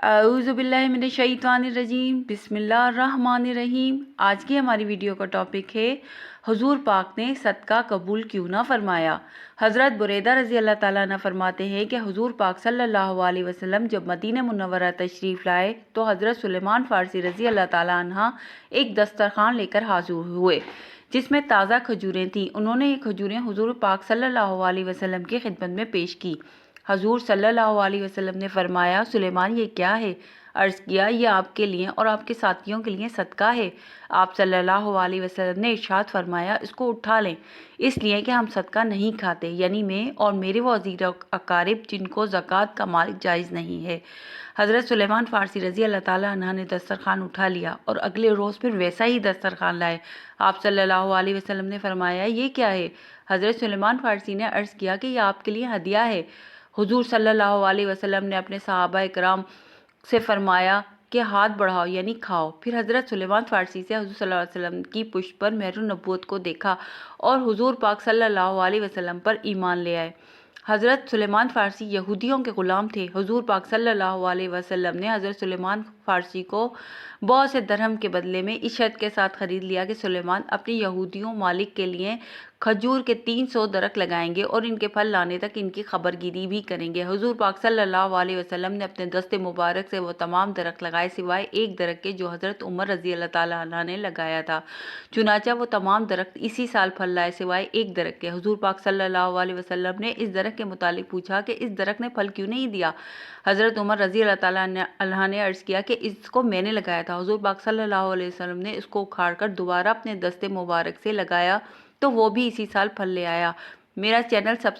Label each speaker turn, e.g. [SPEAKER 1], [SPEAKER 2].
[SPEAKER 1] اعوذ باللہ من الشیطان الرجیم، بسم اللہ الرحمن الرحیم۔ آج کی ہماری ویڈیو کا ٹاپک ہے حضور پاک نے صدقہ قبول کیوں نہ فرمایا۔ حضرت بریدہ رضی اللہ تعالیٰ عنہ فرماتے ہیں کہ حضور پاک صلی اللہ علیہ وسلم جب مدینہ منورہ تشریف لائے تو حضرت سلیمان فارسی رضی اللہ تعالیٰ عنہ ایک دسترخوان لے کر حاضر ہوئے جس میں تازہ کھجوریں تھیں۔ انہوں نے یہ کھجوریں حضور پاک صلی اللہ علیہ وسلم کی خدمت میں پیش کی۔ حضور صلی اللہ علیہ وسلم نے فرمایا، سلیمان یہ کیا ہے؟ عرض کیا، یہ آپ کے لیے اور آپ کے ساتھیوں کے لیے صدقہ ہے۔ آپ صلی اللہ علیہ وسلم نے ارشاد فرمایا، اس کو اٹھا لیں، اس لیے کہ ہم صدقہ نہیں کھاتے، یعنی میں اور میرے وزیر اقارب جن کو زکوٰۃ کا مال جائز نہیں ہے۔ حضرت سلیمان فارسی رضی اللہ تعالیٰ عنہ نے دسترخوان اٹھا لیا اور اگلے روز پھر ویسا ہی دسترخوان لائے۔ آپ صلی اللہ علیہ وسلم نے فرمایا، یہ کیا ہے؟ حضرت سلیمان فارسی نے عرض کیا کہ یہ آپ کے لیے ہدیہ ہے۔ حضور صلی اللہ علیہ وسلم نے اپنے صحابہ اکرام سے فرمایا کہ ہاتھ بڑھاؤ، یعنی کھاؤ۔ پھر حضرت سلیمان فارسی سے حضور صلی اللہ علیہ وسلم کی پشت پر مہر النبوت کو دیکھا اور حضور پاک صلی اللہ علیہ وسلم پر ایمان لے آئے۔ حضرت سلیمان فارسی یہودیوں کے غلام تھے۔ حضور پاک صلی اللہ علیہ وسلم نے حضرت سلیمان فارسی کو بہت سے درہم کے بدلے میں اس شرط کے ساتھ خرید لیا کہ سلیمان اپنے یہودیوں مالک کے لیے کھجور کے 300 درخت لگائیں گے اور ان کے پھل لانے تک ان کی خبرگیری بھی کریں گے۔ حضور پاک صلی اللہ علیہ وسلم نے اپنے دست مبارک سے وہ تمام درخت لگائے سوائے ایک درخت کے جو حضرت عمر رضی اللہ تعالیٰ عنہ نے لگایا تھا۔ چنانچہ وہ تمام درخت اسی سال پھل لائے سوائے ایک درخت کے۔ حضور پاک صلی اللہ علیہ وسلم نے اس درخت کے متعلق پوچھا کہ اس درخت نے پھل کیوں نہیں دیا؟ حضرت عمر رضی اللہ تعالیٰ عنہ نے عرض کیا کہ اس کو میں نے لگایا تھا۔ حضور پاک صلی اللہ علیہ وسلم نے اس کو اکھاڑ کر دوبارہ اپنے دست مبارک سے لگایا تو وہ بھی اسی سال پھل لے آیا۔ میرا چینل